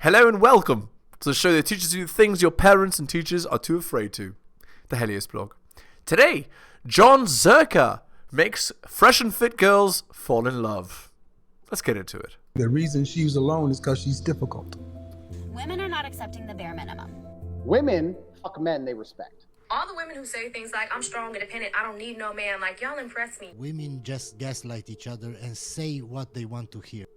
Hello and welcome to the show that teaches you things your parents and teachers are too afraid to. The heliosblog. Today, Jon Zherka makes FreshandFit girls fall in love. Let's get into it. The reason she's alone is because she's difficult. Women are not accepting the bare minimum. Women fuck men they respect. All the women who say things like, I'm strong, independent, I don't need no man, like, y'all impress me. Women just gaslight each other and say what they want to hear.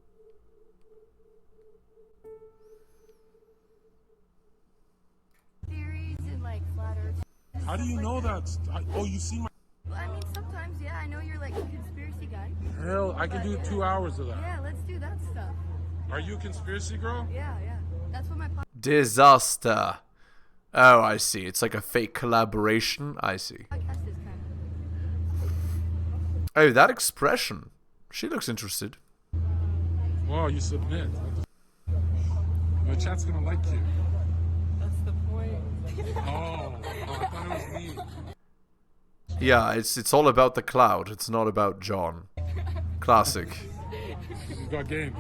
Theories and like flat earth. How do you know that? Oh, you see my... Well, I mean, sometimes, yeah, I know you're like a conspiracy guy. Hell, I can do 2 hours of that. Yeah, let's do that stuff. Are you a conspiracy girl? Yeah. That's what my Disaster. Oh, I see. It's like a fake collaboration. I see. podcast is kind Oh, that expression. She looks interested. Wow, you submit. My chat's gonna like you. That's the point. Oh, I thought it was me. Yeah, it's all about the cloud. It's not about John. Classic. You got game.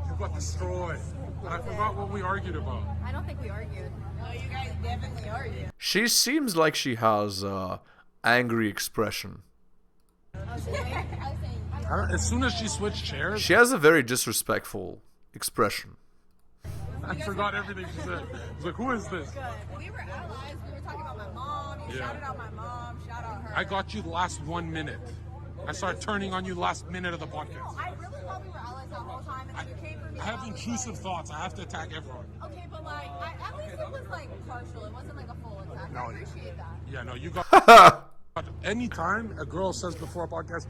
You got destroyed. And I forgot what we argued about. I don't think we argued. No, you guys definitely argued. She seems like she has angry expression. As soon as she switched chairs, She has a very disrespectful expression. I forgot everything she said. I was like, who is this? We were allies. We were talking about my mom. You shouted out my mom. Shout out her. I got you the last 1 minute. I started turning on you last minute of the podcast. I really thought we were allies that whole time, and then you came for me. I have intrusive thoughts. I have to attack everyone. Okay, but like, at least it was like partial. It wasn't like a full attack. No, I appreciate that. Yeah, no, you got... Anytime a girl says before a podcast,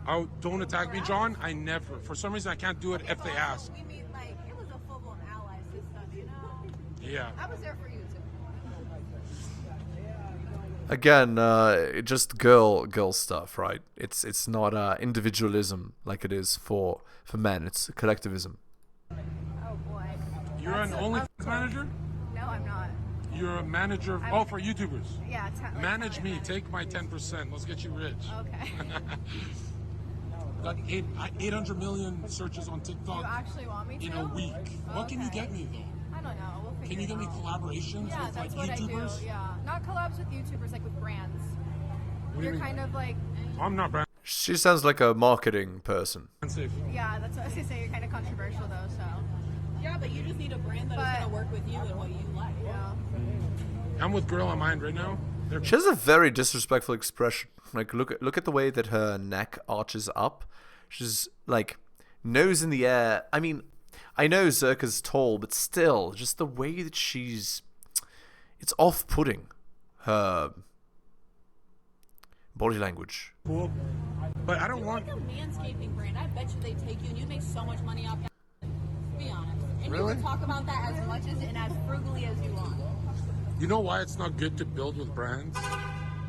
oh, don't attack me, John, I never. For some reason, I can't do it if they ask. We mean like it was a full-blown ally system, you know? Yeah. I was there for you too. Again, just girl stuff, right? It's not individualism like it is for men. It's collectivism. Oh boy. You're an OnlyFans manager? No, I'm not. You're a manager of... Oh, for YouTubers. Yeah. Manage me. Take my 10%. Let's get you rich. Okay. Got 800 million searches on You TikTok actually want me to? in a week. What can you get me, though? I don't know. We'll figure Can you get it me out. collaborations Yeah, with like that's what YouTubers? I do. Yeah, not collabs with YouTubers, like with brands. What do you You're mean? kind of like, I'm not brand She sounds like a marketing person. safe. yeah, that's what I was gonna say. You're kind of controversial though, so Yeah, but you just need a brand that's But- gonna work with you and what you like. yeah. I'm with Girl on Mind right now. They're She has a very disrespectful expression. Like look at the way that her neck arches up. She's like nose in the air. I mean, I know Zherka's tall, but still, just the way that it's off-putting. Her body language. cool, but I don't want. Like a manscaping brand. I bet you they take you and you make so much money off that. Be honest. And Really? you can talk about that as much as and as frugally as you want. You know why it's not good to build with brands?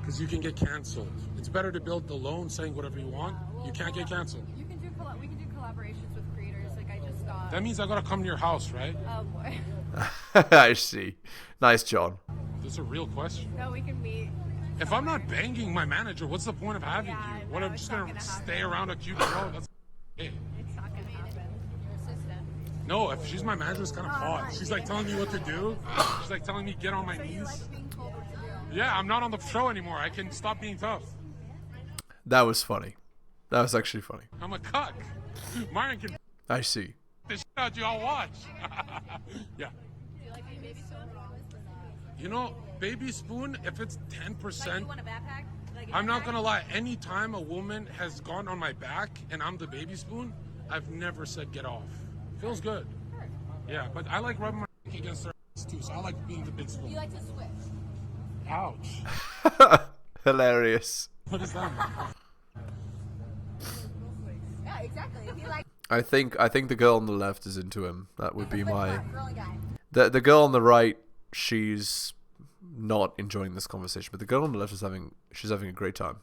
Because you can get canceled. It's better to build alone, saying whatever you want. You can't get canceled. You can do we can do collaborations with creators. Like I just thought. That means I gotta come to your house, right? Oh boy. I see. Nice, John. That's a real question. No, we can meet. If I'm not banging my manager, what's the point of having Yeah, you? What, no, I'm it's just not gonna gonna stay happen. around a cute girl? That's hey. It's not gonna happen. Your assistant. No, if she's my manager, it's kind of hot. She's like telling me what to do. She's like telling me get on my So you knees. like being told what to do. Yeah, I'm not on the show anymore. I can stop being tough. That was funny. That was actually funny. I'm a cuck. Myron can I see. the shit out you all watch. Yeah. Do you like being baby spoon? You know, baby spoon, if it's Like 10%, you want a backpack? Like a I'm not backpack? gonna lie. Anytime a woman has gone on my back and I'm the baby spoon, I've never said get off. Feels good. Yeah, but I like rubbing my dick against her ass too, so I like being the big spoon. You like to switch. Ouch. Hilarious. What is that? Yeah, exactly. If you like I think the girl on the left is into him. That would be my. girly guy. The girl on the right, she's not enjoying this conversation, but the girl on the left she's having a great time.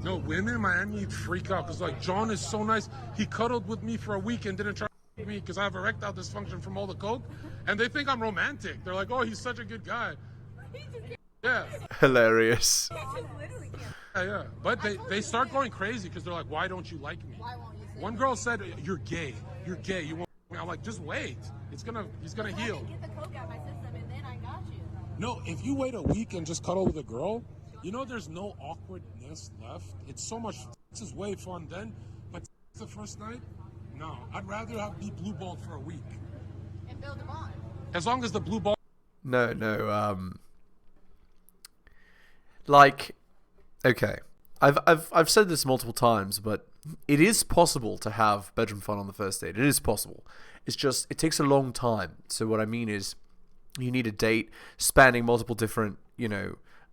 No, women in Miami freak out because like John is so nice. He cuddled with me for a week and didn't try with me because I have erectile dysfunction from all the coke, and they think I'm romantic. They're like, "Oh, he's such a good guy." Yeah, Hilarious. yeah. But they start going crazy because they're like, "Why don't you like me?" Why won't you say One girl said, "You're gay. You're gay. You won't." I'm like, just wait. He's gonna heal. Get the coke out of my system, and then I got you. No, if you wait a week and just cuddle with a girl, you know there's no awkwardness left. It's so much. This is way fun then, but the first night, no. I'd rather be blue balled for a week. And build a bond. As long as the blue ball. No. Like, okay, I've said this multiple times, but it is possible to have bedroom fun on the first date. It is possible. It's just it takes a long time. So what I mean is, you need a date spanning multiple different,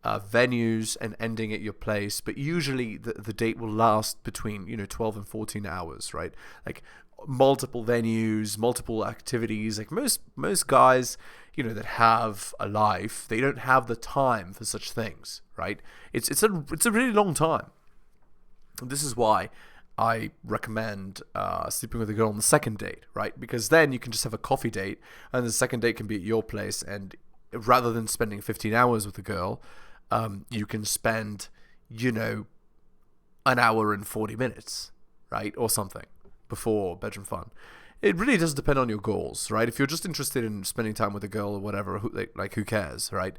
venues and ending at your place. But usually the date will last between 12 and 14 hours, right? Like multiple venues, multiple activities. Like most guys, that have a life, they don't have the time for such things, right? It's a really long time. And this is why I recommend sleeping with a girl on the second date, right? Because then you can just have a coffee date, and the second date can be at your place. And rather than spending 15 hours with a girl, you can spend, an hour and 40 minutes, right? Or something before bedroom fun. It really does depend on your goals, right? If you're just interested in spending time with a girl or whatever, who cares, right?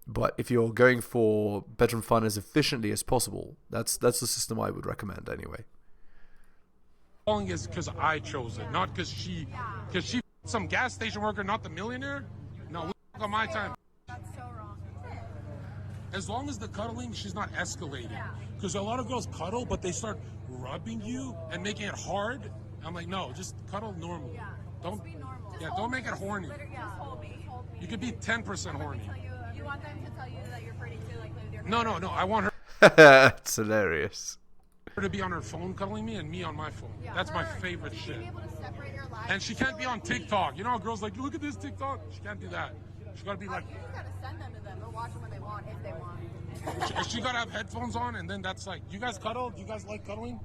But if you're going for bedroom fun as efficiently as possible, that's the system I would recommend anyway. Long is because I chose it, not because she some gas station worker, not the millionaire. No, on my time. That's so wrong. As long as the cuddling, she's not escalating. Because a lot of girls cuddle, but they start rubbing you and making it hard. I'm like, no, just cuddle normally. Yeah. Don't Just be normal. don't make it horny. Just hold me. You could be 10% horny. You want them to tell you that you're pretty too, like with your No. I want It's hilarious. her to be on her phone cuddling me and me on my phone. Yeah. That's my Her, favorite you shit. Be able to separate your life. And she can't be on TikTok. You know how girls like, look at this TikTok? She can't do that. She gotta be like, You just gotta send them to them. They'll watch them when they want, if they want. she gotta have headphones on, and then that's like, you guys cuddle? Do you guys like cuddling?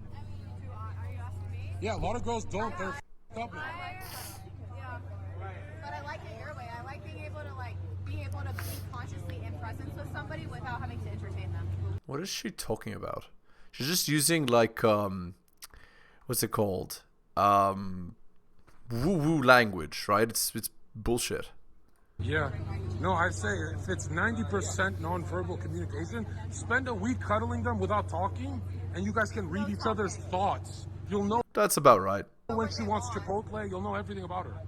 Are you asking me? Yeah, a lot of girls don't. They're up now. Yeah. But I like it your way. I like being able to be consciously in presence with somebody without having to entertain them. What is she talking about? She's just using what's it called? Woo-woo language, right? It's bullshit. Yeah. No, I say if it's 90% nonverbal communication, spend a week cuddling them without talking, and you guys can read each other's thoughts. You'll know That's about right. when she wants Chipotle. You'll know everything about her.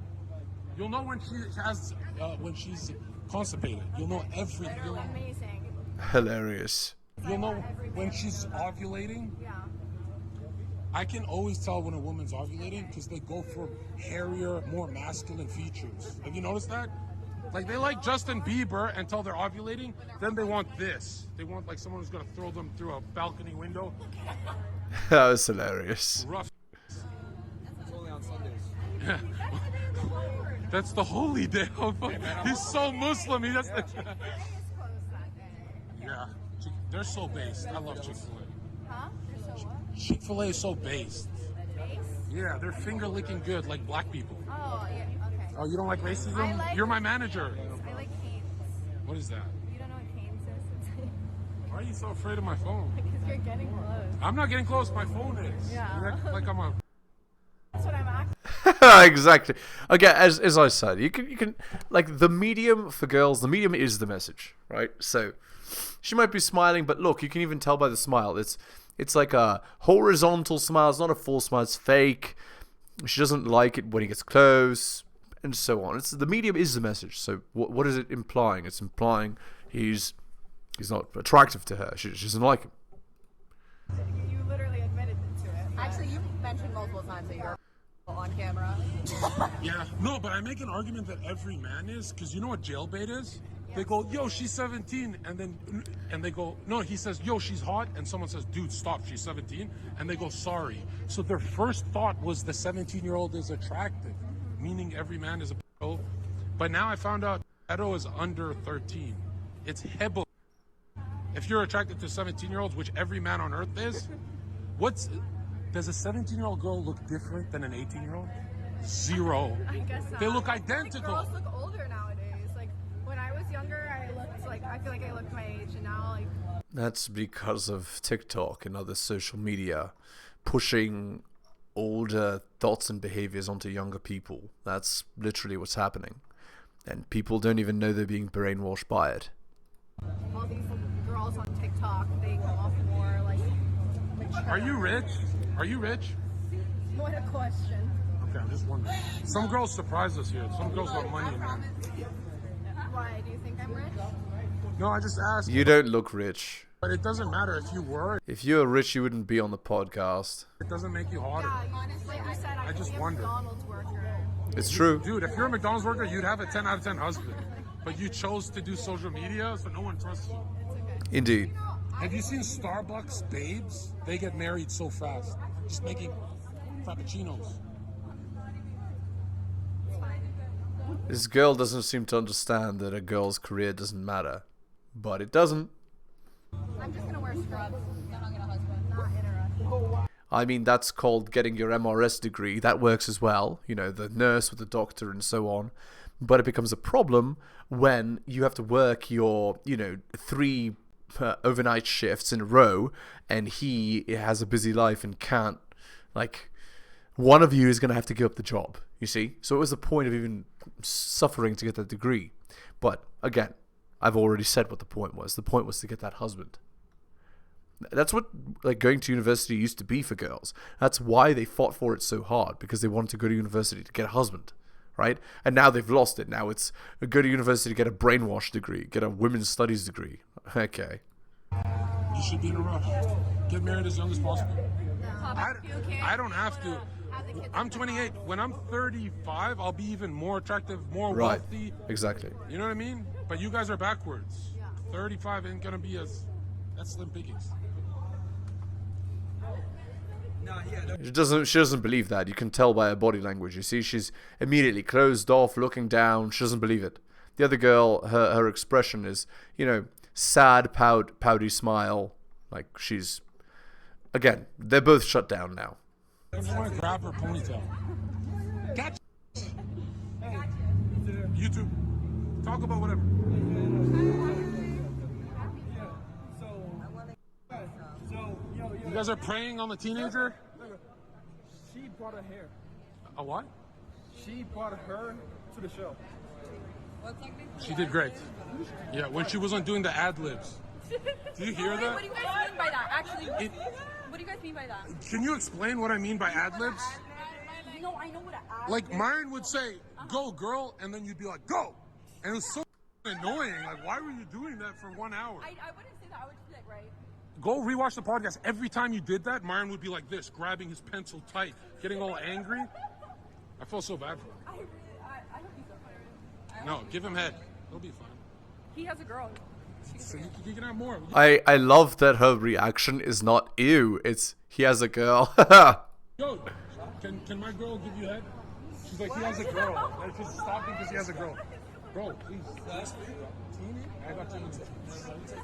You'll know when when she's constipated. You'll know everything. You'll know, Amazing. Hilarious. you'll know when she's ovulating. Yeah. I can always tell when a woman's ovulating because they go for hairier, more masculine features. Have you noticed that? Like they like Justin Bieber until they're ovulating, then they want this. They want like someone who's gonna throw them through a balcony window. That was hilarious. Rough. That's the holy day. He's so Muslim. He doesn't. Yeah, they're so based. I love Chick-fil-A. Huh? You're so what? Chick-fil-A is so based. Base? Yeah, they're finger licking good like black people. Oh, yeah. Okay. Oh, you don't like racism? I like- You're my manager. I like Canes. What is that? You don't know what Canes is? Why are you so afraid of my phone? Because you're getting close. I'm not getting close. My phone is. Yeah. You act like I'm a. That's what I'm asking. Exactly. Again, as I said, you can like the medium for girls. The medium is the message, right? So she might be smiling, but look, you can even tell by the smile. It's like a horizontal smile. It's not a full smile. It's fake. She doesn't like it when he gets close, and so on. The medium is the message. So what is it implying? It's implying he's not attractive to her. She doesn't like him. You literally admitted to it. Actually, you mentioned multiple times that you're on camera. Yeah. No, but I make an argument that every man is, because you know what jailbait is? They go, yo, she's 17, and they go, no, he says, yo, she's hot, and someone says, dude, stop, she's 17, and they go, sorry. So their first thought was the 17-year-old is attractive, meaning every man is a pedo. But now I found out pedo is under 13. It's hebo. If you're attracted to 17-year-olds, which every man on earth is, does a 17-year-old girl look different than an 18-year-old? Zero. I guess not. They look I think identical. girls look older nowadays. Like when I was younger, I feel like I looked my age, and now That's because of TikTok and other social media pushing older thoughts and behaviors onto younger people. That's literally what's happening. And people don't even know they're being brainwashed by it. All these girls on TikTok, they come off more like mature. Are you rich? Are you rich? What a question. Okay, I'm just wondering. Some girls surprise us here. Some girls want money, man. Why? Do you think I'm rich? No, I just asked. You don't look rich. But it doesn't matter if you were. If you were rich, you wouldn't be on the podcast. It doesn't make you hotter. Yeah, honestly, I said I just could be a wonder. McDonald's worker. It's true. Dude, if you're a McDonald's worker, you'd have a 10 out of 10 husband. But you chose to do social media, so no one trusts you. Indeed. Have you seen Starbucks babes? They get married so fast. Just making frappuccinos. This girl doesn't seem to understand that a girl's career doesn't matter. But it doesn't. I'm just gonna wear scrubs. Then I'll get a husband. Not interested. I mean, that's called getting your MRS degree. That works as well. You know, the nurse with the doctor and so on. But it becomes a problem when you have to work your, 3 overnight shifts in a row, and he has a busy life and can't, one of you is going to have to give up the job, you see? So it was the point of even suffering to get that degree. But again, I've already said what the point was. The point was to get that husband. That's what going to university used to be for girls. That's why they fought for it so hard, because they wanted to go to university to get a husband, right? And now they've lost it. Now it's go to university to get a brainwash degree, get a women's studies degree. Okay. You should be in a rush. Get married as young as possible. I don't have to. I'm 28. When I'm 35, I'll be even more attractive, more wealthy. Exactly. You know what I mean? But you guys are backwards. 35 ain't gonna be as... That's slim pickings. She doesn't believe that. You can tell by her body language. You see, she's immediately closed off, looking down. She doesn't believe it. The other girl, her expression is, sad, pouty smile. Like she's... Again, they're both shut down now. I just want to grab her ponytail. Catch. Hey, YouTube. Talk about whatever. You guys are preying on the teenager? She brought her hair. A what? She brought her to the show. She did great. Yeah, when she was on doing the ad-libs. Do you hear that? What do you guys mean by that? Actually, what do you guys mean by that? Can you explain what I mean by ad-libs? No, I know what an ad-lib Like, Myron would say, go, girl, and then you'd be like, go. And it was so annoying. Like, why were you doing that for 1 hour? I wouldn't say that. I would just be like, right? Go rewatch the podcast. Every time you did that, Myron would be like this, grabbing his pencil tight, getting all angry. I felt so bad for him. I hope he's okay. No, give him head. He'll be fine. He has a girl. So you can have more. I love that her reaction is not ew. It's he has a girl. Yo, can my girl give you head? She's like, he has a girl. Like, just stop because he has a girl. Bro, please. I got 10 minutes.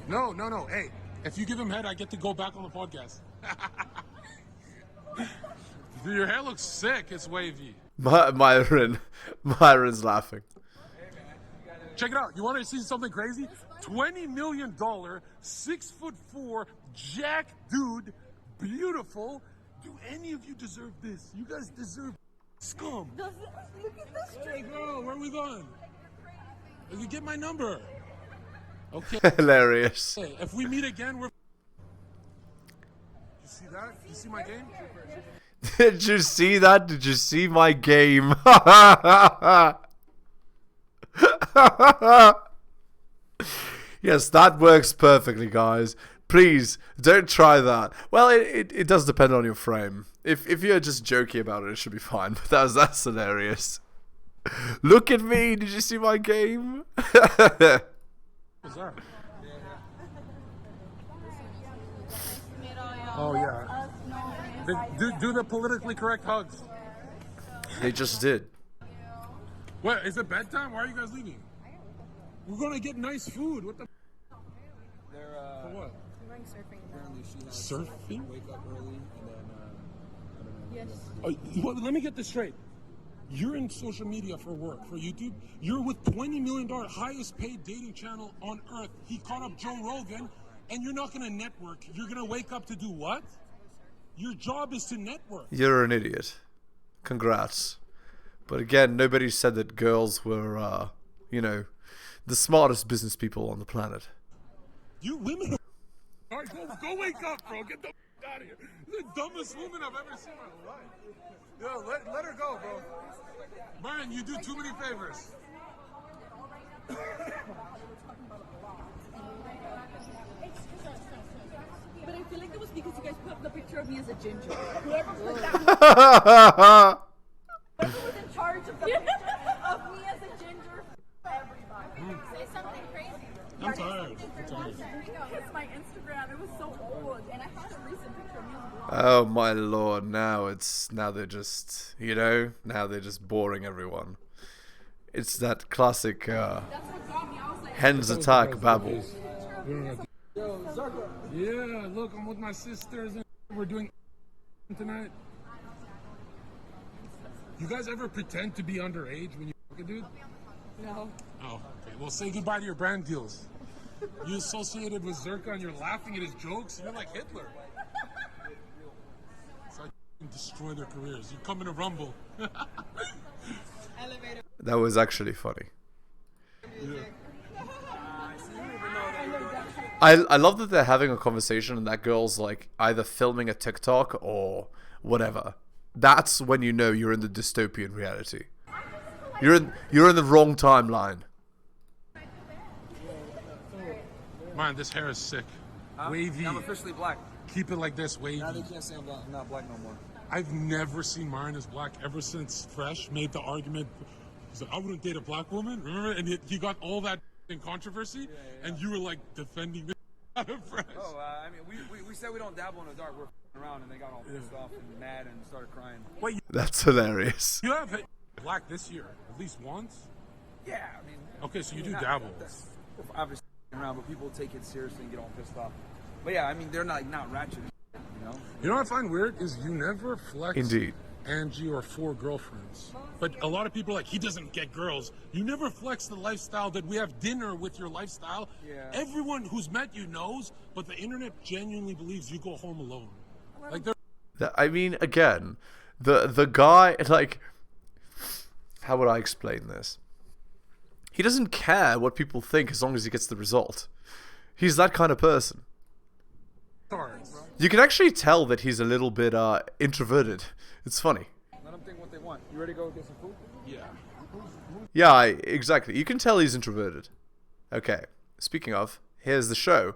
No. Hey, if you give him head, I get to go back on the podcast. Dude, your hair looks sick. It's wavy. Myron's laughing. Check it out. You want to see something crazy? $20 million, 6'4", jack dude, beautiful. Do any of you deserve this? You guys deserve scum. Look at this. Hey, girl, where are we going? You get my number. Okay. Hilarious. Hey, if we meet again, we're... You see that? You see my game? Did you see that? Did you see my game? Yes, that works perfectly, guys. Please, don't try that. Well, it does depend on your frame. If you're just joking about it, it should be fine. But that's hilarious. Look at me. Did you see my game? Oh, yeah. Do the politically correct hugs. They just did. What, is it bedtime? Why are you guys leaving? We're going to get nice food. What the... For what? I'm going surfing. Apparently she has Surfing? wake up early and then, I don't know. Yes. Well, let me get this straight. You're in social media for work, for YouTube. You're with $20 million, highest paid dating channel on earth. He caught up Joe Rogan, and you're not going to network. You're going to wake up to do what? Your job is to network. You're an idiot. Congrats. But again, nobody said that girls were, you know, the smartest business people on the planet. You women. All right, go wake up, bro. Get the out of here. You're the dumbest woman I've ever seen in my life. Yo, let her go, bro. Brian, you do too many favors. But I feel like it was because you guys put up the picture of me as a ginger. Whoever put that whoever was in charge of the picture of me as a ginger. Everybody. Say something crazy. I'm tired. It's my Instagram. It was so old, and I had a recent picture of me as a blonde. Oh my lord, now they're just, you know, now they're just boring everyone. It's that classic That's what got me. I was like, hens attack babble. Yeah, look, I'm with my sisters and we're doing tonight. You guys ever pretend to be underage when you fuck a dude? no. Oh, okay. Well, say goodbye to your brand deals. You associated with Zherka and you're laughing at his jokes. You're like Hitler. It's like you destroy their careers. You come in a rumble. That was actually funny. Yeah. I love that they're having a conversation and that girl's like either filming a TikTok or whatever. That's when you know you're in the dystopian reality. You're in the wrong timeline. Man, this hair is sick. Wavy. I'm officially black. Keep it like this, wavy. Now they can't say I'm not black no more. I've never seen Myron as black ever since Fresh made the argument. He's like, I wouldn't date a black woman, remember? And he got all that in controversy, and you were like defending the out of Fresh. Oh, I mean, we said we don't dabble in the dark. We're f***ing around, and they got all pissed off and mad and started crying. Wait, That's hilarious. you have hit black this year, at least once? Yeah, I mean. Okay, so you do not- dabble. that's obviously f***ing around, but people take it seriously and get all pissed off. But yeah, I mean, they're not ratchet, you know? You know what I find weird is you never flex Indeed. Angie or 4 girlfriends. But a lot of people are like, he doesn't get girls. You never flex the lifestyle that we have dinner with your lifestyle. Yeah. Everyone who's met you knows, but the internet genuinely believes you go home alone. Like they're I mean, again, the guy, like, how would I explain this? He doesn't care what people think as long as he gets the result. He's that kind of person. stars. You can actually tell that he's a little bit introverted. It's funny. Let them think what they want. You ready to go get some food? Yeah. Yeah, exactly. You can tell he's introverted. Okay. Speaking of, here's the show.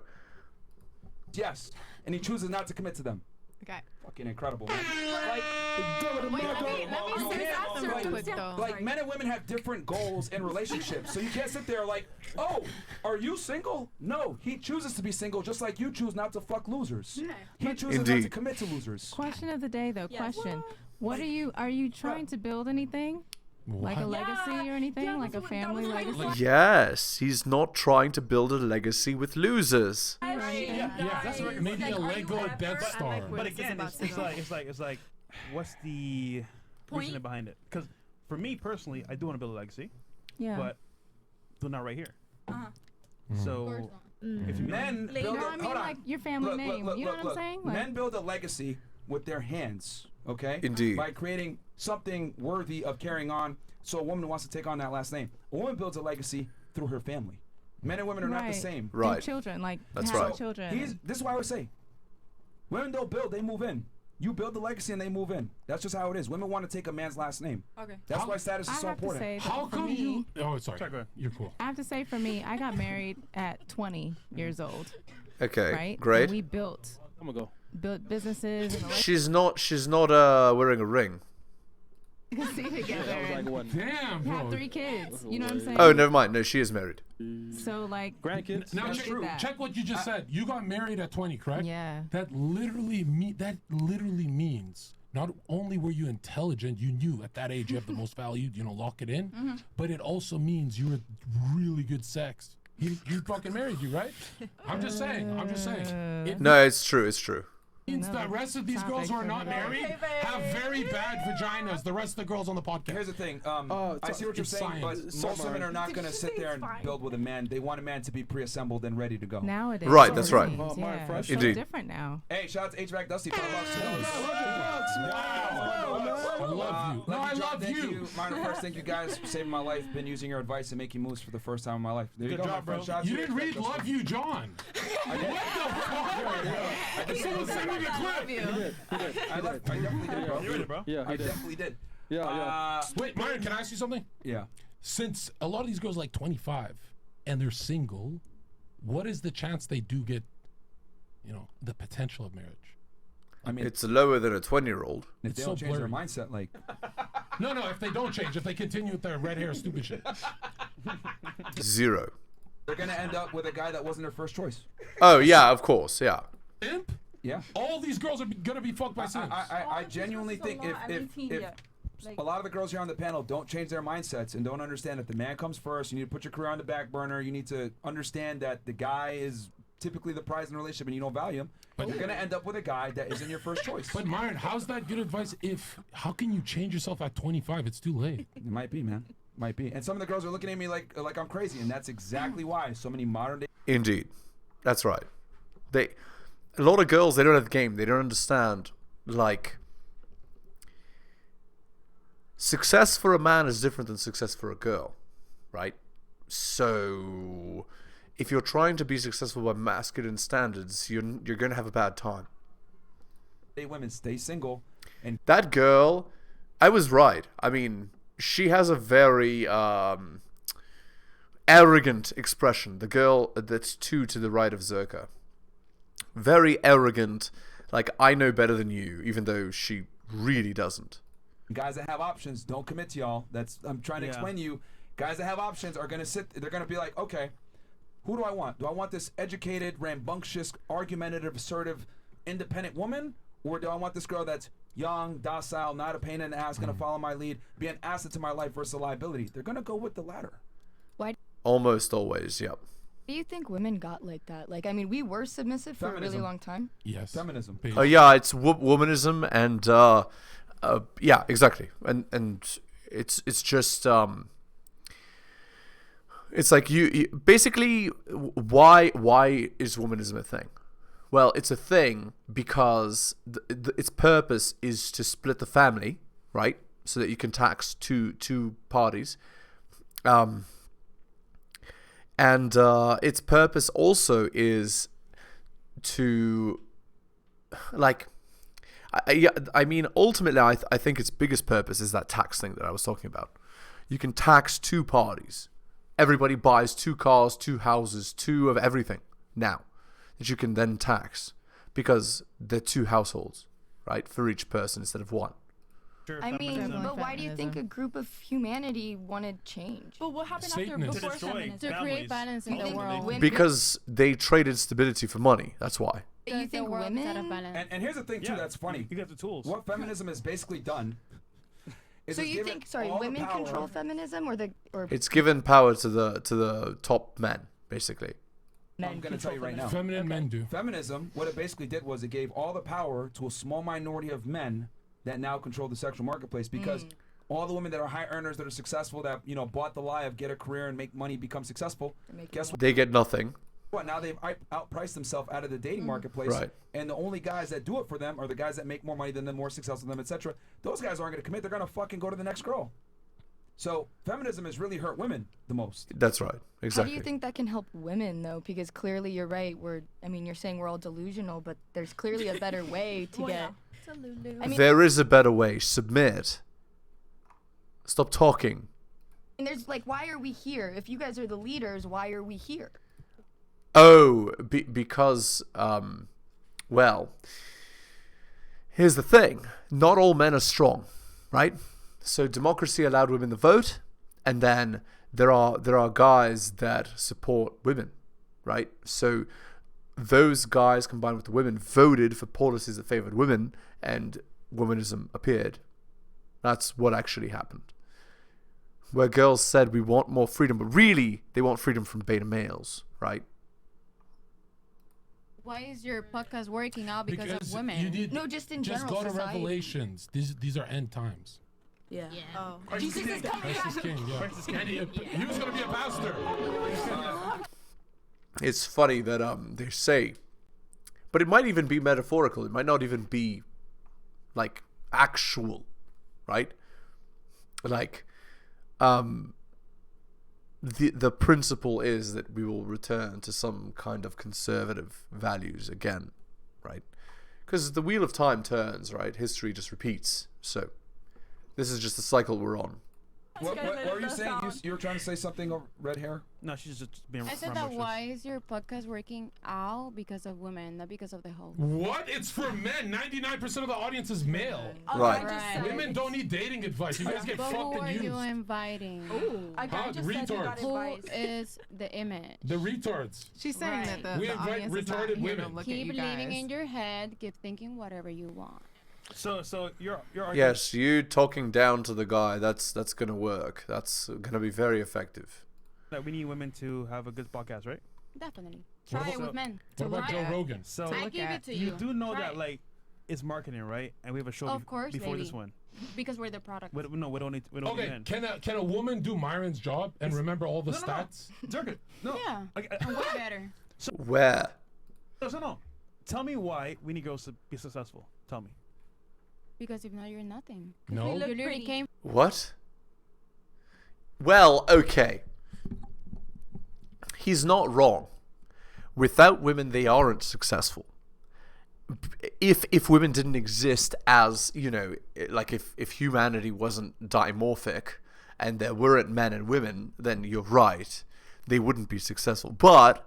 Yes, and he chooses not to commit to them. Okay. Fucking incredible, man. Like men and women have different goals in relationships, so you can't sit there like, oh, are you single? No, he chooses to be single, just like you choose not to fuck losers. He chooses not to Indeed. commit to losers. Question of the day, though. Question. What are you trying to build anything? Like a legacy or anything? Like a family legacy? Yes, he's not trying to build a legacy with losers. Yeah, that's right. Maybe a Lego Death Star. But again, it's like, what's the reasoning behind it? Because for me personally, I do want to build a legacy. Yeah. But they're not right here. So if you Men No, build I mean like your family name. You know what I'm saying? Like, Men build a legacy with their hands, okay? Indeed. By creating something worthy of carrying on. So a woman wants to take on that last name. A woman builds a legacy through her family. Men and women are not the same. Right. Through children, like That's have right. children. This is why I would say, women don't build, they move in. You build the legacy and they move in. That's just how it is. Women want to take a man's last name. Okay. That's why status is I so have to important. say that How for come me, you? Oh, sorry. You're cool. I have to say for me, I got married at 20 years old. Okay, Right? great. And we built businesses and She's not wearing a ring. see together. and Damn, have bro. 3 kids. You know what I'm saying? Oh, never mind. No, she is married. So like grandkids. Now let's do that. check what you just said. You got married at 20, correct? Yeah. That literally means not only were you intelligent, you knew at that age you have the most value, lock it in, but it also means you were really good sex. He fucking married you, right? I'm just saying. No, it's true. It's true. means the rest of these girls who are not married have very bad vaginas. The rest of the girls on the podcast. Here's the thing. I see what you're saying, but most women are not going to sit there and build with a man. They want a man to be pre-assembled and ready to go. Nowadays. Right, that's right. Yeah, it's so Indeed. different now. Hey, shout out to HVAC Dusty. $5. I love you. No, I love you. Minor first, thank you guys for saving my life. Been using your advice and making moves for the first time in my life. There you Good go, job, my friend. bro. Shout out You to didn't read HVAC "Love You, John." What the fuck? I did. Send me the clip. I definitely did, bro. You read it, bro? Yeah, I definitely did. Wait, Myron, can I ask you something? Yeah. Since a lot of these girls are like 25 and they're single, what is the chance they do get, the potential of marriage? I mean, It's lower than a 20-year-old. if they so don't change their blurry. mindset, like, No, if they don't change, if they continue with their red hair, stupid shit. 0. they're gonna end up with a guy that wasn't their first choice. Oh, yeah, of course, yeah. Simp? Yeah. All these girls are gonna be fucked by simps. I genuinely think if a lot of the girls here on the panel don't change their mindsets and don't understand that the man comes first, you need to put your career on the back burner. You need to understand that the guy is typically the prize in the relationship and you don't value him. But you're gonna end up with a guy that isn't your first choice. But Myron, how's that good advice how can you change yourself at 25? It's too late. It might be, man. Might be. And some of the girls are looking at me like I'm crazy, and that's exactly why so many modern day. Indeed. That's right. A lot of girls, they don't have the game. They don't understand, success for a man is different than success for a girl, right? So if you're trying to be successful by masculine standards, you're going to have a bad time. Women stay single, and that girl, I was right. I mean, she has a very arrogant expression. The girl that's 2 to the right of Zherka. Very arrogant, like, I know better than you, even though she really doesn't. guys that have options don't commit to y'all. I'm trying to explain to you. Guys that have options are gonna they're gonna be like, okay, who do I want? Do I want this educated, rambunctious, argumentative, assertive, independent woman? Or do I want this girl that's young, docile, not a pain in the ass, gonna follow my lead, be an asset to my life versus a liability? They're gonna go with the latter. Why Almost always, yep. Do you think women got like that? Like, I mean, we were submissive for a really long time. Yes. Feminism. Yeah, it's womanism, and yeah, exactly. And it's just it's like you basically, why is womanism a thing? Well, it's a thing because its purpose is to split the family, right? So that you can tax two parties. And its purpose also is to, like, I mean, ultimately, I think its biggest purpose is that tax thing that I was talking about. You can tax 2 parties. Everybody buys 2 cars, 2 houses, 2 of everything now that you can then tax because they're 2 households, right, for each person instead of 1. I mean, but why do you think a group of humanity wanted change? But what happened Satanists. after before feminism? To create balance in the world. Because they traded stability for money. That's why. You think women? And here's the thing too that's funny. You got the tools. What feminism has basically done is So you think, women control feminism or it's given power to the top men, basically. I'm going to tell you right now. Feminine men do. Feminism, what it basically did was it gave all the power to a small minority of men that now control the sexual marketplace, because all the women that are high earners, that are successful, that bought the lie of get a career and make money, become successful, guess what? They get nothing. What? Now they've outpriced themselves out of the dating marketplace, Right. And the only guys that do it for them are the guys that make more money than them, more successful than them, etc. Those guys aren't going to commit. They're going to fucking go to the next girl. So feminism has really hurt women the most. That's right. How Exactly. do you think that can help women though? Because clearly you're right. You're saying we're all delusional, but there's clearly a better way to get. I mean, There is a better way. Submit. Stop talking. and there's why are we here? If you guys are the leaders, why are we here? Oh, because, well, here's the thing. Not all men are strong, right? So democracy allowed women to vote, and then there are guys that support women, right? So those guys combined with the women voted for policies that favored women, and womanism appeared. That's what actually happened. Where girls said we want more freedom, but really they want freedom from beta males, right? Why is your podcast working out because of Because women? you need- No, just in Just general go to society. Revelations. These are end times. Yeah. Oh. Jesus is coming. Christ is king. Yeah. Christ is king. And he was gonna be a pastor. It's funny that they say, but it might even be metaphorical. It might not even be like actual, right? Like, the principle is that we will return to some kind of conservative values again, right? Because the wheel of time turns, right? History just repeats. So this is just the cycle we're on. What are you saying? You were trying to say something over red hair? No, she's just being. I said that why is your podcast working out because of women, not because of the host? What? It's for men. 99% of the audience is male. Right. Women don't need dating advice. You guys get But fucked who are and you used. inviting? A guy Huh? just said he got Retards. Who advice. is the image? The retards. She's saying Right. that We the invite audience is not retarded here to women. look Keep at you guys. living in your head. Keep thinking whatever you want. So you're arguing. Yes, you talking down to the guy. That's gonna work. That's gonna be very effective. That we need women to have a good podcast, right? Definitely. What Try it about- with men. What about Joe Rogan? So I give it to you you. do know Try that it. like it's marketing, right? And we have a show Of course, before baby. this one. Because we're the product. We don't need Okay, men. can a woman do Myron's job and remember all the No, no, no. stats? Zherka, no. Yeah. And way better. Where? No. Tell me why we need girls to be successful. Tell me. Because if not, you're nothing. No. You literally came. What? Well, okay. He's not wrong. Without women, they aren't successful. If women didn't exist as, you know, like if humanity wasn't dimorphic and there weren't men and women, then you're right. They wouldn't be successful. But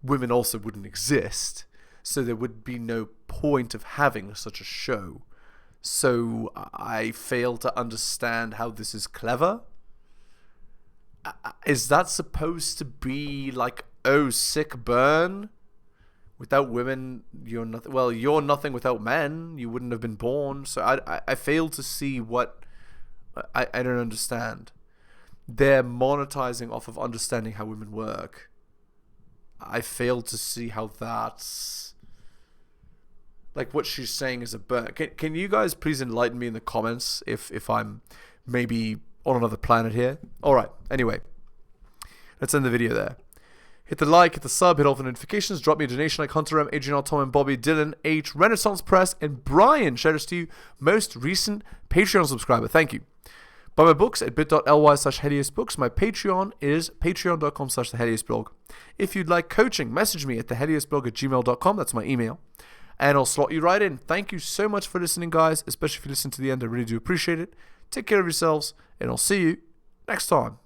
women also wouldn't exist. So there would be no point of having such a show. So I fail to understand how this is clever. Is that supposed to be like, oh, sick burn? Without women, you're nothing. Well, you're nothing without men. You wouldn't have been born. So I fail to see what... I don't understand. They're monetizing off of understanding how women work. I fail to see how that's... Like what she's saying is a burn. Can you guys please enlighten me in the comments if I'm maybe on another planet here? Alright, anyway. Let's end the video there. Hit the like, hit the sub, hit all the notifications, drop me a donation like Hunter M, Adrian R, Tom and Bobby, Dylan H, Renaissance Press, and Brian. Shout out to you, most recent Patreon subscriber. Thank you. Buy my books at bit.ly/heliosbooks. My Patreon is patreon.com/theheliosblog. If you'd like coaching, message me at theheliosblog@gmail.com. That's my email. And I'll slot you right in. Thank you so much for listening, guys. Especially if you listen to the end. I really do appreciate it. Take care of yourselves. And I'll see you next time.